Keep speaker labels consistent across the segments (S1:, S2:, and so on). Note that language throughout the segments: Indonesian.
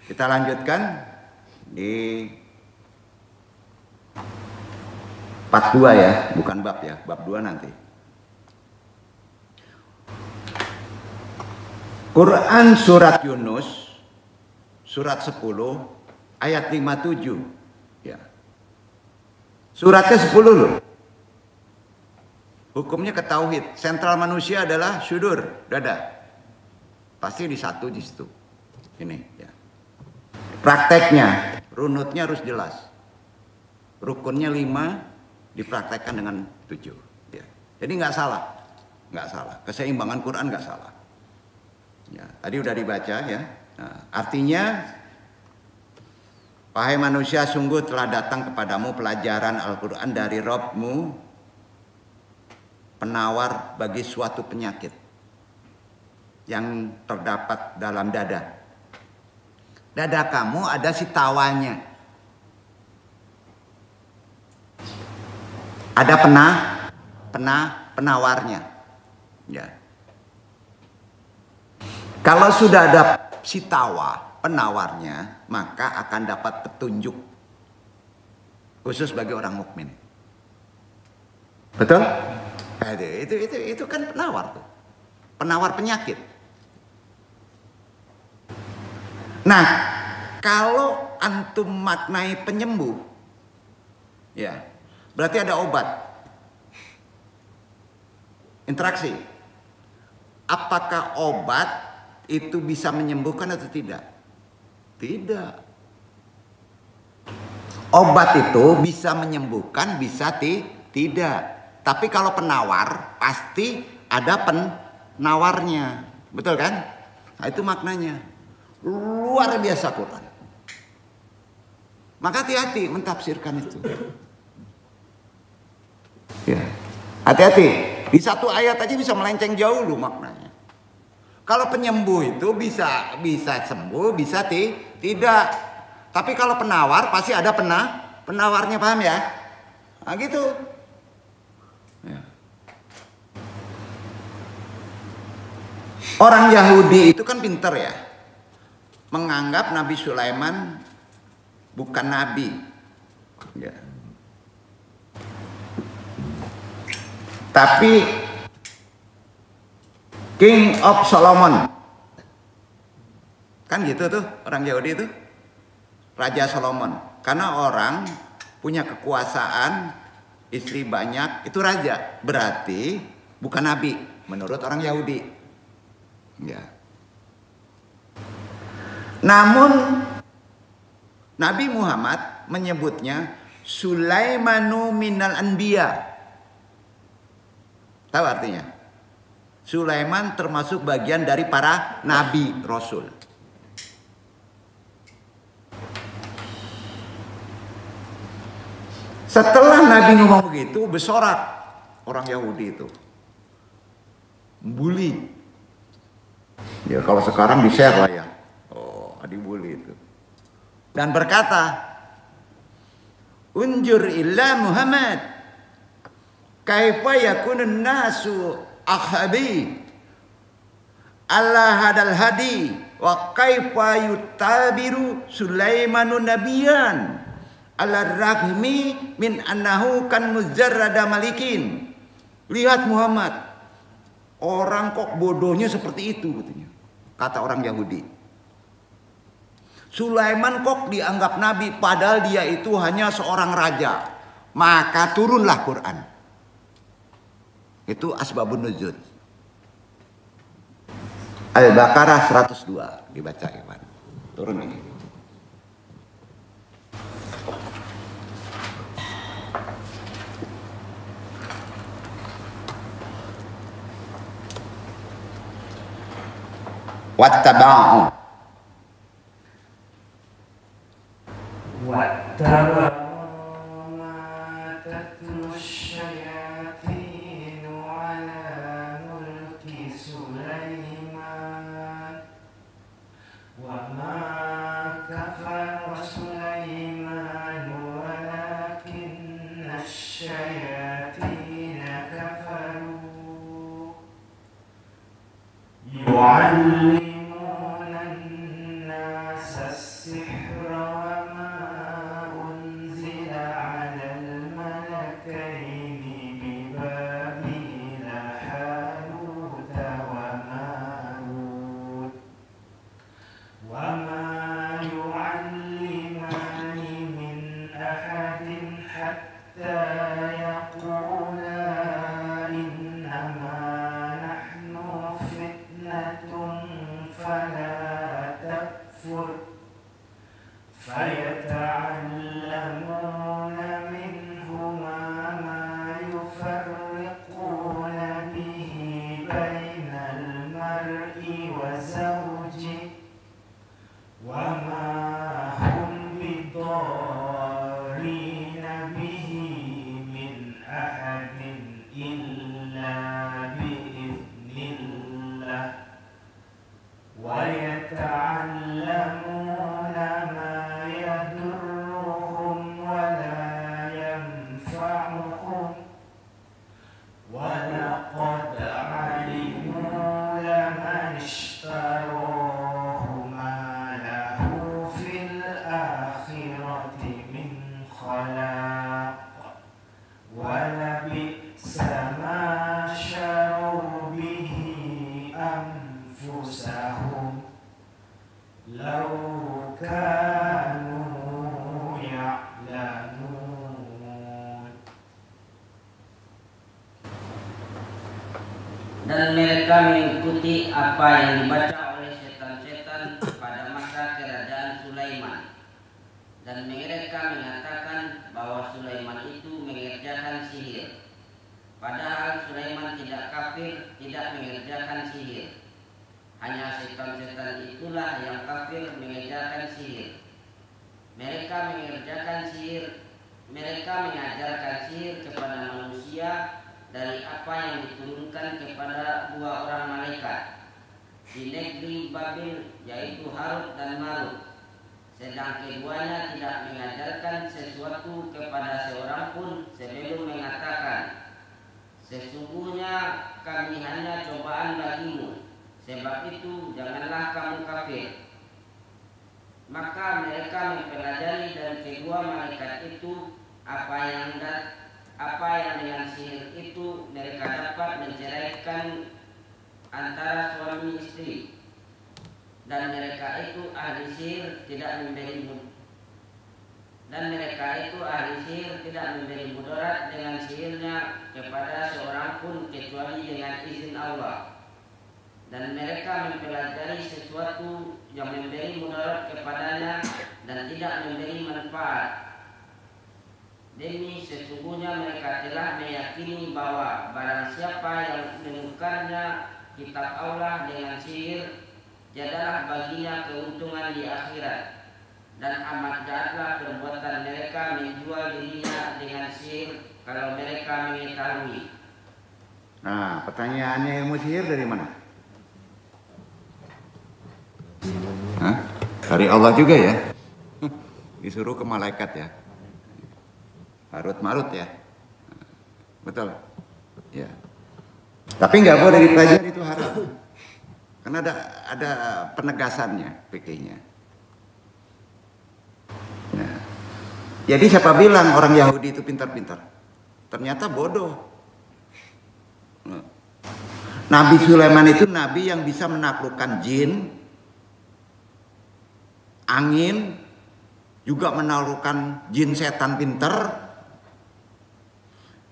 S1: Kita lanjutkan di part 2 ya, bukan bab ya, bab 2 nanti. Quran surat Yunus surat 10 ayat 57 ya. Suratnya 10 loh. Hukumnya ke tauhid. Sentral manusia adalah syudur, dada. Pasti di satu di situ. Ini ya. Prakteknya, runutnya harus jelas. Rukunnya 5 dipraktekkan dengan 7 ya. Jadi nggak salah. Nggak salah. Keseimbangan Quran nggak salah. Ya, tadi udah dibaca ya. Nah, artinya, wahai manusia, sungguh telah datang kepadamu pelajaran Al-Quran dari Rabb-mu, penawar bagi suatu penyakit yang terdapat dalam dada. Dada kamu ada si tawanya. Ada penawarnya. Ya. Kalau sudah ada si tawa, penawarnya, maka akan dapat petunjuk khusus bagi orang mukmin. Betul? Itu kan penawar tuh. Penawar penyakit. Nah, kalau antum maknai penyembuh, ya, berarti ada obat. Interaksi. Apakah obat itu bisa menyembuhkan atau tidak? Tidak. Obat itu bisa menyembuhkan, bisa tidak. Tapi kalau penawar, pasti ada penawarnya. Betul kan? Nah, itu maknanya. Luar biasa Quran. Maka hati-hati mentafsirkan itu. Ya. Hati-hati. Di satu ayat aja bisa melenceng jauh loh maknanya. Kalau penyembuh itu bisa sembuh, bisa tidak. Tapi kalau penawar pasti ada penawarnya, paham ya? Nah gitu. Ya. Orang Yahudi itu kan pinter ya. Menganggap Nabi Sulaiman bukan nabi. Ya. Tapi King of Solomon. Kan gitu tuh orang Yahudi itu. Raja Solomon. Karena orang punya kekuasaan, istri banyak, itu raja. Berarti bukan nabi menurut orang Yahudi. Ya. Namun Nabi Muhammad menyebutnya Sulaimanu minal anbiya. Tahu artinya? Sulaiman termasuk bagian dari para nabi rasul. Setelah Nabi ngomong begitu, bersorak orang Yahudi itu. Bully. Ya kalau sekarang di-share lah ya. Oh, dibully itu. Dan berkata, Unjur illa Muhammad. Kaifa yakunun nasu akhabi Allah hadal hadi wa kaifa yutabiru Sulaimanu nabiyan ala rahmi min annahu kan mujarrada malikin. Lihat Muhammad, orang kok bodohnya seperti itu katanya. Kata orang Yahudi. Sulaiman kok dianggap nabi padahal dia itu hanya seorang raja. Maka turunlah Quran. Itu asbabun nuzul. Al-Baqarah 102 dibaca Iwan. Turun ini. Wattaba'u.
S2: يعلمون الناس إنما نحن فتنة فلا تكفر فيتعلمون منهما ما يفرقون به بين المرء وزوجه وما هم بضارين به من أحد إلا بإذن الله ويتعلمون ما يضرهم ولا ينفعهم ولقد علموا لمن اشتراه ما له في الآخرة من خلاق ولبئس ما شروا به أنفسهم لو كانوا يعلمون.
S3: Dan mereka mengikuti apa yang dibaca oleh setan-setan pada masa kerajaan Sulaiman. Dan mereka mengatakan bahwa Sulaiman itu mengerjakan sihir. Padahal Sulaiman tidak kafir, tidak mengerjakan sihir. Hanya setan-setan itulah yang kafir mengerjakan sihir. Mereka mengerjakan sihir, mereka mengajarkan sihir kepada manusia dari apa yang diturunkan kepada dua orang malaikat di negeri Babil, yaitu Harut dan Marut. Sedang keduanya tidak mengajarkan sesuatu kepada seorang pun sebelum mengatakan, sesungguhnya kami hanya cobaan bagimu, sebab itu janganlah kamu kafir. Maka mereka mempelajari dari kedua malaikat itu apa yang dengan sihir itu mereka dapat menceraikan antara suami istri. Dan mereka itu ahli sihir tidak memberi mudarat dengan sihirnya kepada seorang pun kecuali dengan izin Allah. Dan mereka mempelajari sesuatu yang memberi mudarat kepadanya dan tidak memberi manfaat. Demi sesungguhnya mereka telah meyakini bahwa barang siapa yang menukarnya kitab Allah dengan sihir, jadilah baginya keuntungan di akhirat. Dan amat jahatlah perbuatan mereka menjual dirinya dengan sihir kalau mereka mengetahui.
S1: Nah, pertanyaannya, ilmu sihir dari mana? Hah? Dari Allah juga ya? Disuruh ke malaikat ya? Harut Marut ya? Betul? Ya. Tapi nggak boleh dipelajari itu haram. Karena ada penegasannya, fikihnya. Nah, jadi siapa bilang orang Yahudi itu pintar-pintar? Ternyata bodoh. Nabi Sulaiman itu nabi yang bisa menaklukkan jin, angin, juga menaklukkan jin setan pintar.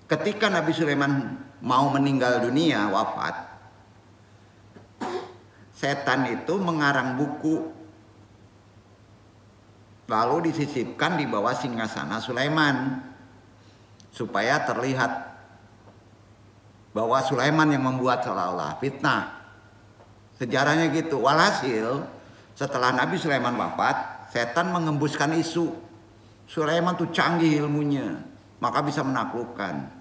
S1: Ketika Nabi Sulaiman mau meninggal dunia, wafat, setan itu mengarang buku lalu disisipkan di bawah singgasana Sulaiman supaya terlihat bahwa Sulaiman yang membuat seolah-olah fitnah. Sejarahnya gitu. Walhasil setelah Nabi Sulaiman wafat, setan mengembuskan isu Sulaiman tuh canggih ilmunya, maka bisa menaklukkan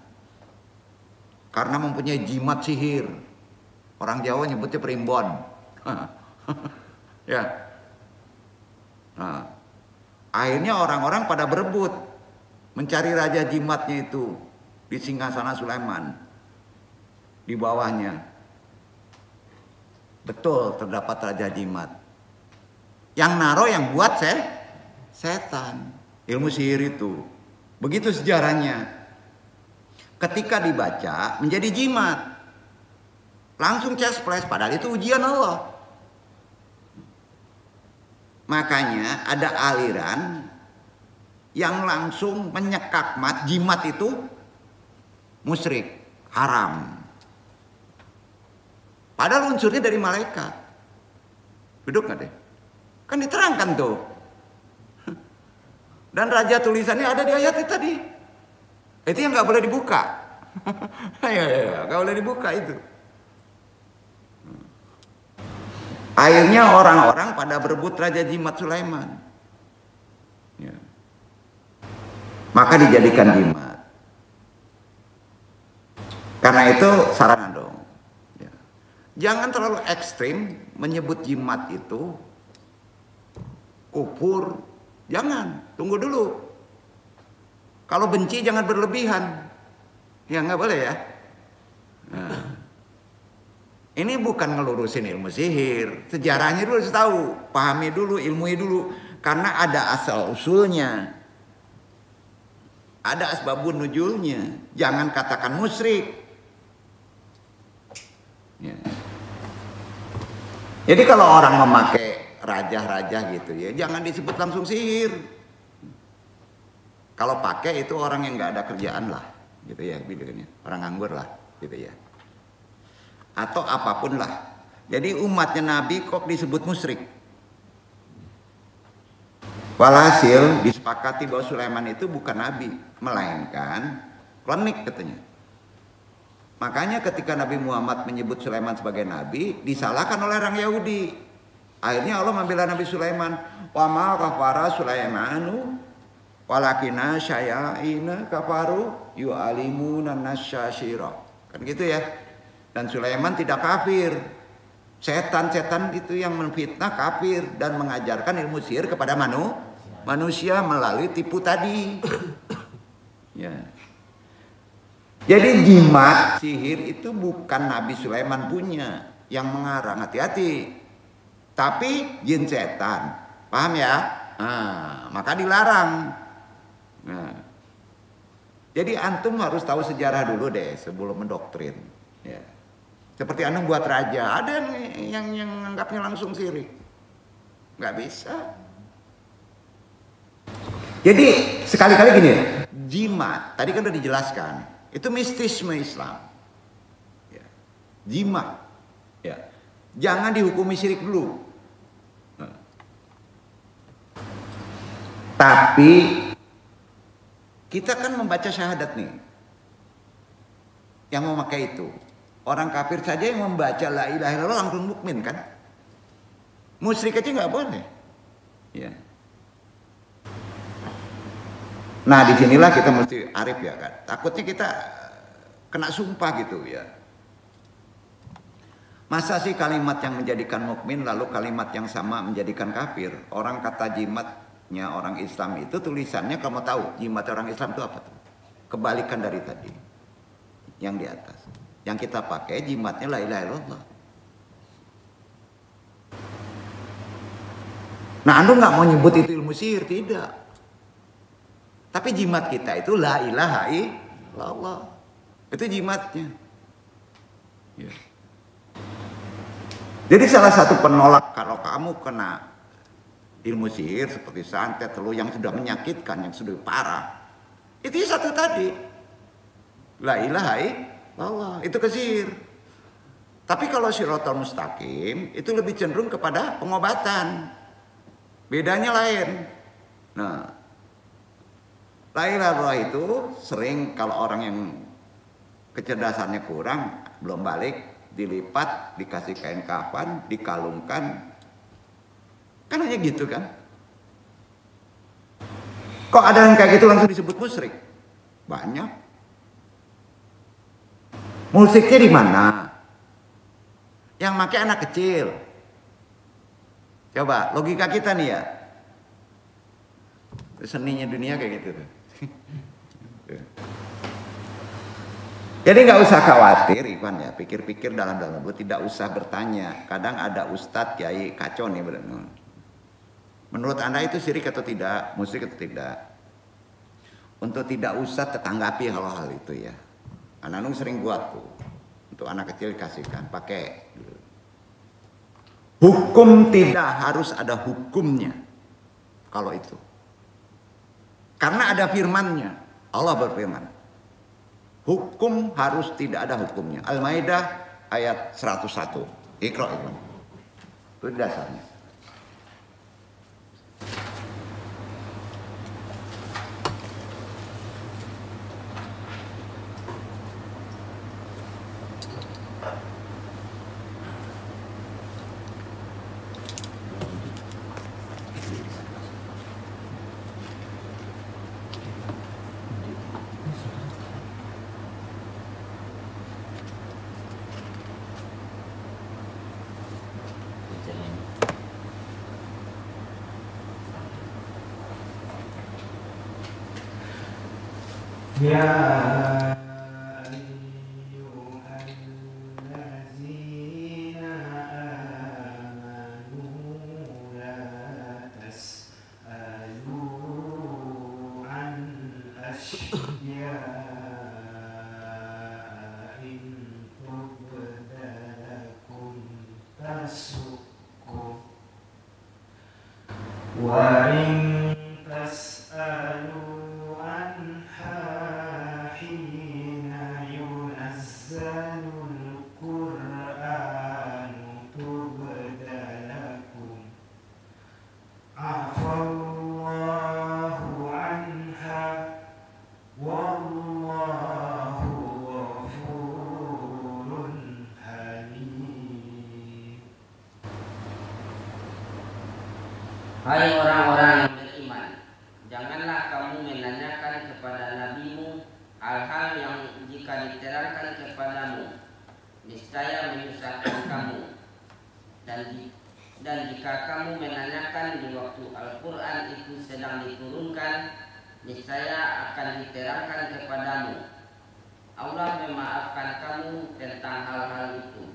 S1: karena mempunyai jimat sihir. Orang Jawa nyebutnya primbon. Ya. Nah, akhirnya orang-orang pada berebut mencari raja jimatnya itu di singgasana Sulaiman. Di bawahnya betul terdapat raja jimat. Yang naro yang buat setan, ilmu sihir itu. Begitu sejarahnya. Ketika dibaca menjadi jimat, langsung cesples, padahal itu ujian Allah. Makanya ada aliran yang langsung menyekak jimat itu musyrik, haram. Padahal unsurnya dari malaikat. Duduk nggak deh? Kan diterangkan tuh. Dan raja tulisannya ada di ayat itu tadi. Itu yang nggak boleh dibuka. Ya, nggak boleh dibuka itu. Akhirnya orang-orang pada berebut Raja Jimat Sulaiman. Ya. Maka dijadikan jimat. Karena itu saran dong. Ya. Jangan terlalu ekstrim menyebut jimat itu kufur. Jangan, tunggu dulu. Kalau benci jangan berlebihan. Ya nggak boleh ya. Nah. Ini bukan ngelurusin ilmu sihir. Sejarahnya dulu harus tahu. Pahami dulu, ilmui dulu. Karena ada asal usulnya. Ada asbabun nuzulnya. Jangan katakan musyrik. Ya. Jadi kalau orang memakai raja-raja gitu ya, jangan disebut langsung sihir. Kalau pakai itu orang yang nggak ada kerjaan lah. Gitu ya, bilangnya. Orang nganggur lah. Gitu ya. Atau apapun lah. Jadi umatnya Nabi kok disebut musyrik. Walhasil disepakati bahwa Sulaiman itu bukan Nabi, melainkan klenik katanya. Makanya ketika Nabi Muhammad menyebut Sulaiman sebagai Nabi, disalahkan oleh orang Yahudi. Akhirnya Allah membela Nabi Sulaiman. Wa ma kafara Sulaimanu walakina syayaina kafaru yu'alimuna nasyashira. Kan gitu ya. Dan Sulaiman tidak kafir. Setan-setan itu yang menfitnah kafir dan mengajarkan ilmu sihir kepada manusia melalui tipu tadi. Ya. Jadi jimat sihir itu bukan Nabi Sulaiman punya yang mengarang, hati-hati. Tapi jin setan. Paham ya? Nah, maka dilarang. Nah. Jadi antum harus tahu sejarah dulu deh sebelum mendoktrin. Ya. Seperti antum buat raja, ada yang menganggapnya langsung syirik. Nggak bisa. Jadi sekali-kali gini, jimat tadi kan udah dijelaskan, itu mistisme Islam. Ya. Jimat, ya. Jangan dihukumi syirik dulu. Nah. Tapi kita kan membaca syahadat nih, yang memakai itu. Orang kafir saja yang membaca la ilaha illallah langsung mukmin kan? Musyrik aja nggak boleh. Ya. Nah disinilah kita mesti arif ya kan. Takutnya kita kena sumpah gitu ya. Masa sih kalimat yang menjadikan mukmin lalu kalimat yang sama menjadikan kafir? Orang kata jimatnya orang Islam itu tulisannya kamu tahu jimat orang Islam itu apa tuh? Kebalikan dari tadi yang di atas. Yang kita pakai jimatnya la ilaha illallah. Nah, antum nggak mau nyebut itu ilmu sihir, tidak. Tapi jimat kita itu la ilaha illallah. Itu jimatnya. Ya. Jadi salah satu penolak kalau kamu kena ilmu sihir seperti santet, lalu yang sudah menyakitkan, yang sudah parah, itu satu tadi. La ilaha illallah, itu ke sihir. Tapi kalau Shiratal Mustaqim itu lebih cenderung kepada pengobatan. Bedanya lain. Nah, la ilaha illallah itu sering kalau orang yang kecerdasannya kurang, belum balik, dilipat, dikasih kain kafan, dikalungkan. Kan hanya gitu kan? Kok ada yang kayak gitu langsung disebut musyrik? Banyak. Musiknya di mana? Yang pakai anak kecil. Coba logika kita nih ya. Seninya dunia kayak gitu. Jadi nggak usah khawatir, Ivan ya. Pikir-pikir dalam-dalam dulu, tidak usah bertanya. Kadang ada ustadz kiai kacau nih. Menurut Anda itu syirik atau tidak? Musyrik atau tidak? Untuk tidak usah tetanggapi hal-hal itu ya. Anak-anak sering buat tuh. Untuk anak kecil kasihkan, pakai. Hukum tidak harus ada hukumnya. Kalau itu. Karena ada firmannya. Allah berfirman. Hukum harus tidak ada hukumnya. Al-Maidah ayat 101. Iqra itu. Itu dasarnya.
S2: Ya ayyuhallazina amanu la tas'alu an asyaa'in tubda lakum tasukum wa in tas'alu
S3: Hai orang-orang yang beriman, janganlah kamu menanyakan kepada nabimu hal-hal yang jika diterangkan kepadamu niscaya menyusahkan kamu, dan jika kamu menanyakan di waktu Al-Quran itu sedang diturunkan, niscaya akan diterangkan kepadamu. Allah memaafkan kamu tentang hal-hal itu.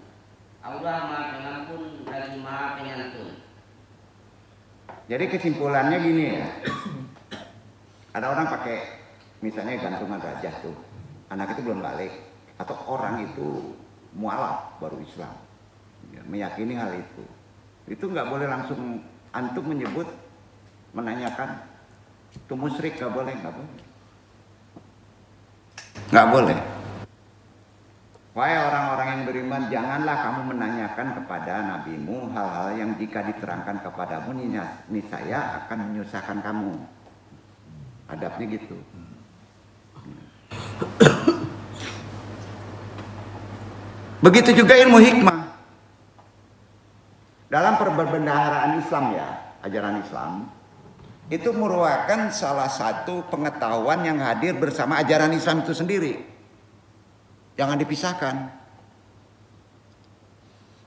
S3: Allah Maha Pengampun lagi Maha Penyantun.
S1: Jadi kesimpulannya gini ya, ada orang pakai misalnya gantungan wajah tuh, anak itu belum balik atau orang itu mualaf baru Islam, ya, meyakini hal itu nggak boleh langsung antum menyebut menanyakan itu musyrik, nggak boleh, nggak boleh. Wahai orang-orang yang beriman, janganlah kamu menanyakan kepada nabimu hal-hal yang jika diterangkan kepadamu niscaya akan menyusahkan kamu. Adabnya gitu. Begitu juga ilmu hikmah. Dalam perbendaharaan Islam ya, ajaran Islam itu merupakan salah satu pengetahuan yang hadir bersama ajaran Islam itu sendiri. Jangan dipisahkan.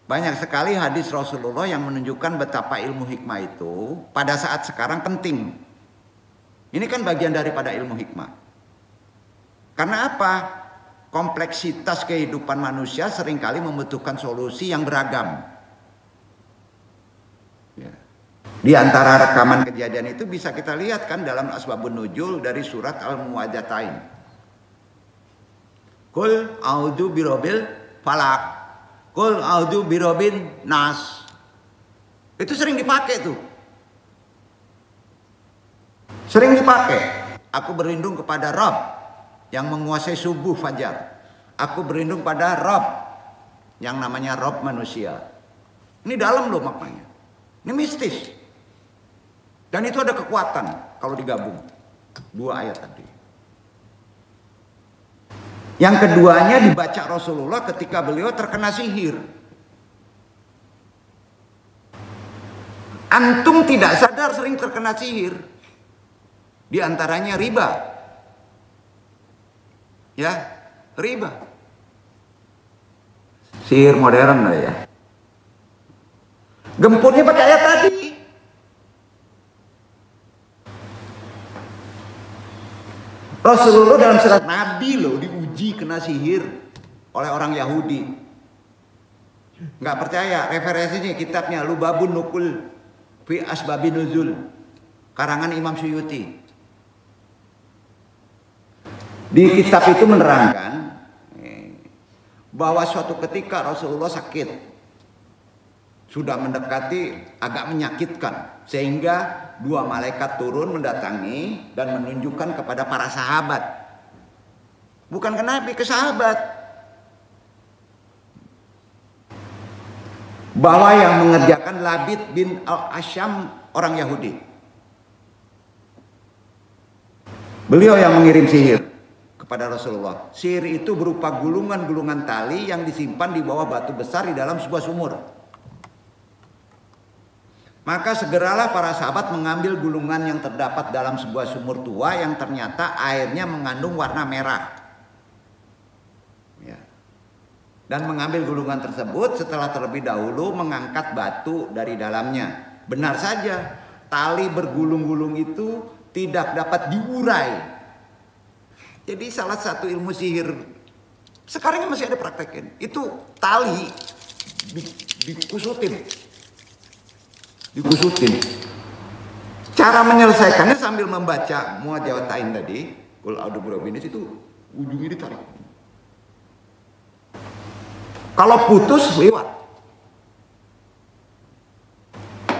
S1: Banyak sekali hadis Rasulullah yang menunjukkan betapa ilmu hikmah itu pada saat sekarang penting. Ini kan bagian daripada ilmu hikmah. Karena apa? Kompleksitas kehidupan manusia seringkali membutuhkan solusi yang beragam. Ya. Di antara rekaman kejadian itu bisa kita lihat kan dalam Asbabun Nuzul dari surat Al-Muwadzatayn. Qul a'udzu birabbil falaq, qul a'udzu birabbin nas. Itu sering dipakai tuh. Sering dipakai. Aku berlindung kepada Rabb yang menguasai subuh fajar. Aku berlindung pada Rabb yang namanya Rabb manusia. Ini dalam loh maknanya. Ini mistis. Dan itu ada kekuatan kalau digabung. Dua ayat tadi. Yang keduanya dibaca Rasulullah ketika beliau terkena sihir. Antum tidak sadar sering terkena sihir. Di antaranya riba. Ya, riba. Sihir modern lah ya. Gempurnya pakai ayat tadi. Rasulullah dalam surat Nabi loh diuji kena sihir oleh orang Yahudi. Nggak percaya, referensinya kitabnya Lubabun Nukul fi Asbabin Nuzul karangan Imam Suyuti. Di kitab itu menerangkan bahwa suatu ketika Rasulullah sakit, sudah mendekati agak menyakitkan, sehingga dua malaikat turun mendatangi dan menunjukkan kepada para sahabat. Bukan ke Nabi, ke sahabat. bahwa yang mengerjakan Labid bin Al-Asyam orang Yahudi. Beliau yang mengirim sihir kepada Rasulullah. Sihir itu berupa gulungan-gulungan tali yang disimpan di bawah batu besar di dalam sebuah sumur. Maka segeralah para sahabat mengambil gulungan yang terdapat dalam sebuah sumur tua yang ternyata airnya mengandung warna merah. Ya. Dan mengambil gulungan tersebut setelah terlebih dahulu mengangkat batu dari dalamnya. Benar saja, tali bergulung-gulung itu tidak dapat diurai. Jadi salah satu ilmu sihir sekarang masih ada praktekin. Itu tali dikusutin. Cara menyelesaikannya sambil membaca muajawatain tadi, kul a'udzu birabbin nas, itu ujungnya ditarik. Kalau putus lewat.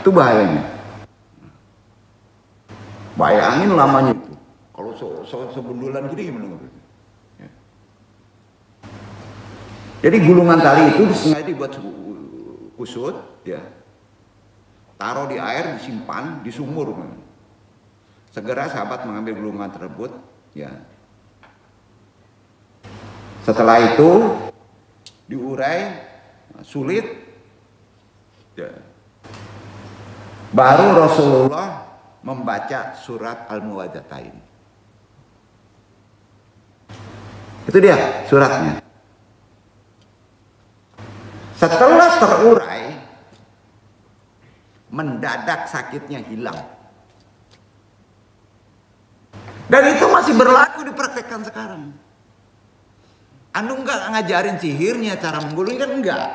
S1: Itu bahayanya. Bayangin lamanya itu. Kalau sebundulan gini gimana? Ya. Jadi gulungan tali itu sengaja dibuat kusut, ya. Taruh di air, disimpan di sumur. Segera sahabat mengambil gulungan tersebut, ya. Setelah itu diurai, sulit, ya. Baru Rasulullah membaca surat Al-Muwadzatayn. Itu dia suratnya. Setelah terurai, mendadak sakitnya hilang. Dan itu masih berlaku dipraktekkan sekarang. Anu enggak ngajarin sihirnya cara menggulung, kan enggak.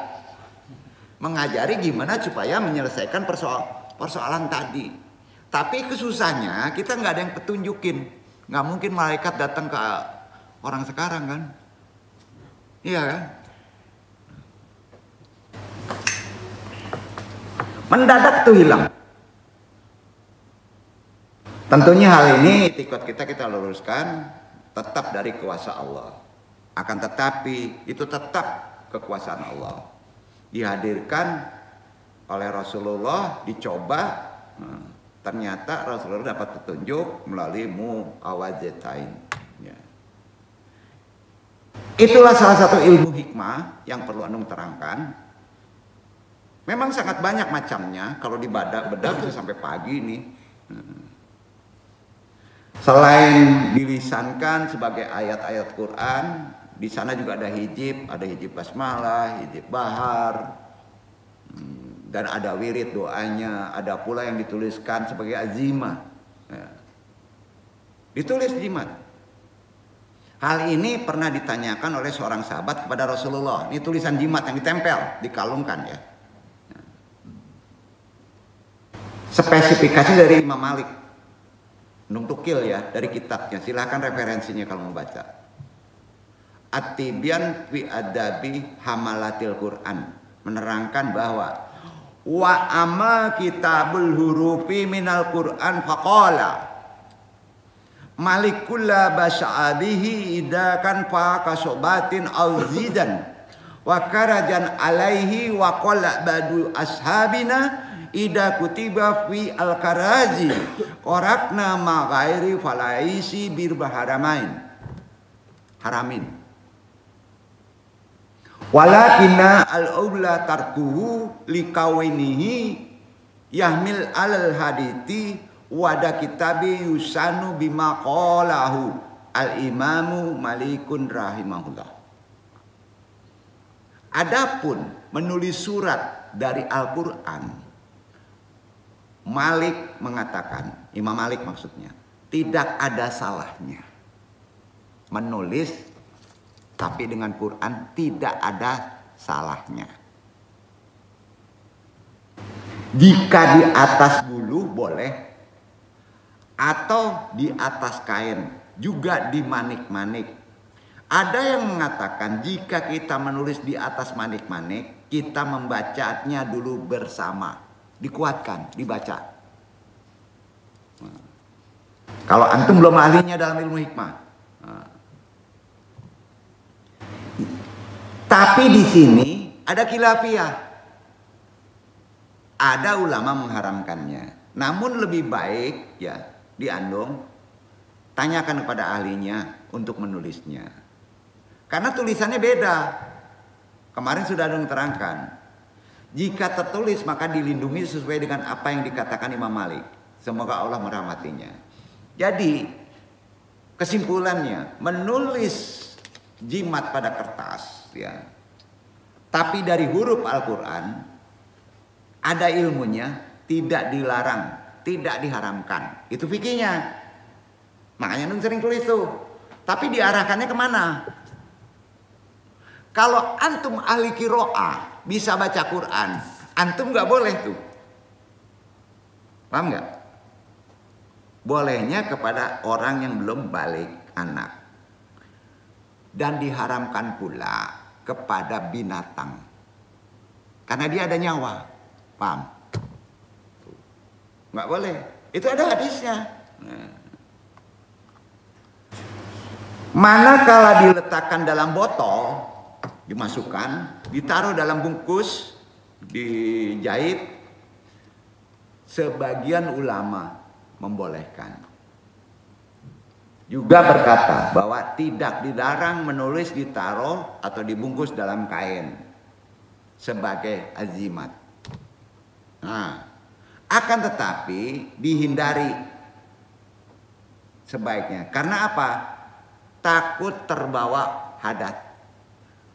S1: Mengajari gimana supaya menyelesaikan persoalan tadi. Tapi kesusahannya kita nggak ada yang petunjukin. Nggak mungkin malaikat datang ke orang sekarang kan. Iya kan. Mendadak tuh hilang. Tentunya hal ini etikot kita luruskan tetap dari kuasa Allah. Akan tetapi itu tetap kekuasaan Allah. Dihadirkan oleh Rasulullah, dicoba, ternyata Rasulullah dapat petunjuk melalui Mu'awwadzatain. Ya. Itulah salah satu ilmu hikmah yang perlu Anung terangkan. Memang sangat banyak macamnya, kalau dibedah bisa sampai pagi nih. Selain dilisankan sebagai ayat-ayat Quran, di sana juga ada hijib basmalah, hijib bahar, dan ada wirid doanya, ada pula yang dituliskan sebagai azimah. Ya. Ditulis jimat. Hal ini pernah ditanyakan oleh seorang sahabat kepada Rasulullah. Ini tulisan jimat yang ditempel, dikalungkan ya. Spesifikasi dari Imam Malik, Nukil ya, dari kitabnya. Silahkan referensinya kalau mau baca. At-Tibyan fi adabi hamalatil Quran, menerangkan bahwa wa ama kitabul hurufi minal Quran faqala malikulla bas'abihi idakan fa kasobatin auzidan wa karajan alaihi wa qala badu ashabina ida kutiba fi al-karazi qorakna ma ghairi falaisi birbaharamain haramin walakinna al-aula tarkuhu likawinihi yahmil alal hadithi wada kitabi yusanu bima qalahu al-imamu malikun rahimahullah. Adapun menulis surat dari Al-Quran, Malik mengatakan, Imam Malik maksudnya, tidak ada salahnya menulis, tapi dengan Quran tidak ada salahnya. Jika di atas bulu boleh, atau di atas kain, juga di manik-manik. Ada yang mengatakan jika kita menulis di atas manik-manik, kita membacanya dulu bersama. Dikuatkan, dibaca. Kalau antum belum ahlinya dalam ilmu hikmah. Tapi di sini ada khilafiyah. Ada ulama mengharamkannya. Namun lebih baik ya diandung, tanyakan kepada ahlinya untuk menulisnya. Karena tulisannya beda. Kemarin sudah ada yang terangkan. Jika tertulis maka dilindungi sesuai dengan apa yang dikatakan Imam Malik. Semoga Allah merahmatinya. Jadi kesimpulannya, menulis jimat pada kertas ya, tapi dari huruf Al-Quran, ada ilmunya, tidak dilarang, tidak diharamkan. Itu fikihnya. Makanya Nun sering tulis tuh. Tapi diarahkannya kemana? Kalau antum ahli qiraah bisa baca Quran, antum nggak boleh tuh. Paham nggak? Bolehnya kepada orang yang belum balik anak. Dan diharamkan pula kepada binatang. Karena dia ada nyawa. Paham? Nggak boleh. Itu ada hadisnya. Nah. Manakala diletakkan dalam botol, dimasukkan, ditaruh dalam bungkus, dijahit, sebagian ulama membolehkan. Juga berkata bahwa tidak dilarang menulis, ditaruh atau dibungkus dalam kain sebagai azimat. Nah, akan tetapi dihindari sebaiknya. Karena apa? Takut terbawa hadat.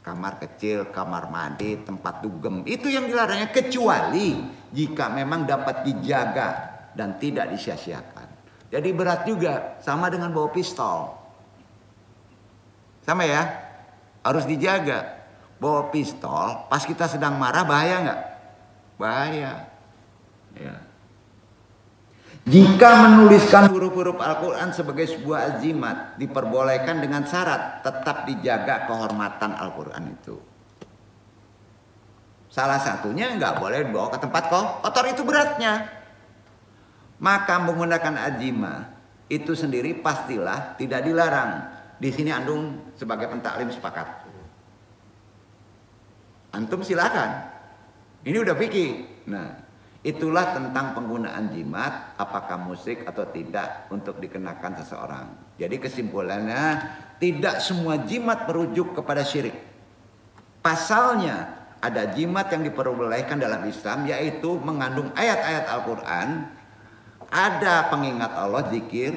S1: Kamar kecil, kamar mandi, tempat dugem, itu yang dilarangnya, kecuali jika memang dapat dijaga dan tidak disia-siakan. Jadi berat juga, sama dengan bawa pistol. Sama ya, harus dijaga. Bawa pistol, pas kita sedang marah bahaya nggak? Bahaya. Ya. Jika menuliskan huruf-huruf Al-Quran sebagai sebuah azimat, diperbolehkan dengan syarat tetap dijaga kehormatan Al-Quran itu. Salah satunya nggak boleh dibawa ke tempat kotor, itu beratnya. Maka menggunakan azimah itu sendiri pastilah tidak dilarang. Di sini Andung sebagai pentaklim sepakat. Antum silakan. Ini udah fikih. Nah, itulah tentang penggunaan jimat, apakah musik atau tidak untuk dikenakan seseorang. Jadi kesimpulannya, tidak semua jimat merujuk kepada syirik. Pasalnya, ada jimat yang diperbolehkan dalam Islam, yaitu mengandung ayat-ayat Al-Quran, ada pengingat Allah, zikir.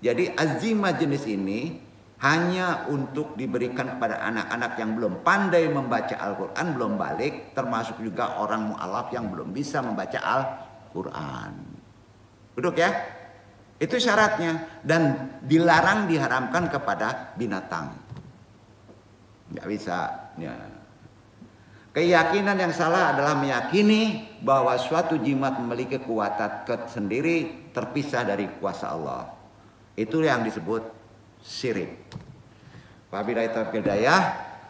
S1: Jadi azimah jenis ini hanya untuk diberikan kepada anak-anak yang belum pandai membaca Al-Quran, belum balik, termasuk juga orang mu'alaf yang belum bisa membaca Al-Quran. Duduk ya? Itu syaratnya. Dan dilarang, diharamkan kepada binatang. Nggak bisa. Ya. Keyakinan yang salah adalah meyakini bahwa suatu jimat memiliki kekuatan tersendiri terpisah dari kuasa Allah. Itu yang disebut syirik. Wabillahi taufiq wal hidayah.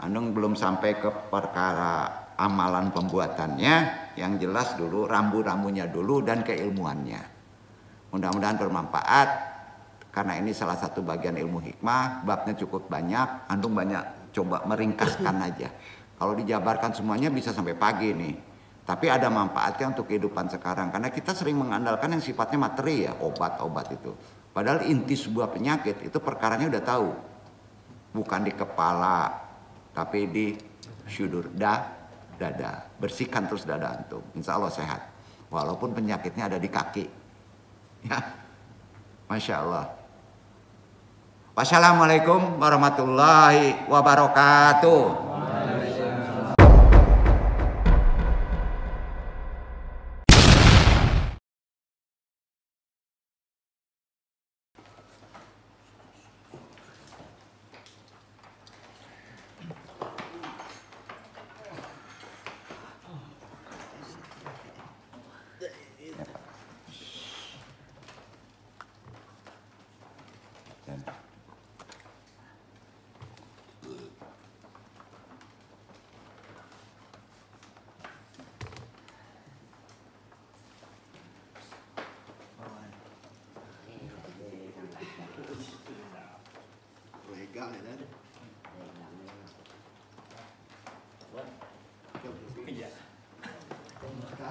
S1: Andung belum sampai ke perkara amalan pembuatannya. Yang jelas dulu rambu-rambunya dulu dan keilmuannya. Mudah-mudahan bermanfaat. Karena ini salah satu bagian ilmu hikmah. Babnya cukup banyak. Andung banyak coba meringkaskan aja. Kalau dijabarkan semuanya bisa sampai pagi nih. Tapi ada manfaatnya untuk kehidupan sekarang. Karena kita sering mengandalkan yang sifatnya materi ya. Obat-obat itu. Padahal inti sebuah penyakit itu perkaranya udah tahu. Bukan di kepala. Tapi di syudur. Dada. Bersihkan terus dada antum. Insya Allah sehat. Walaupun penyakitnya ada di kaki. Ya. Masya Allah. Wassalamualaikum warahmatullahi wabarakatuh.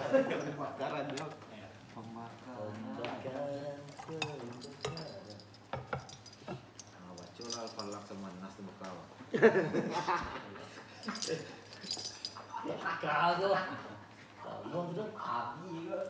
S4: Pembakaran dong. Wacul al-falak sama nas bekawa.
S5: Kagak. Kamu tuh abi juga.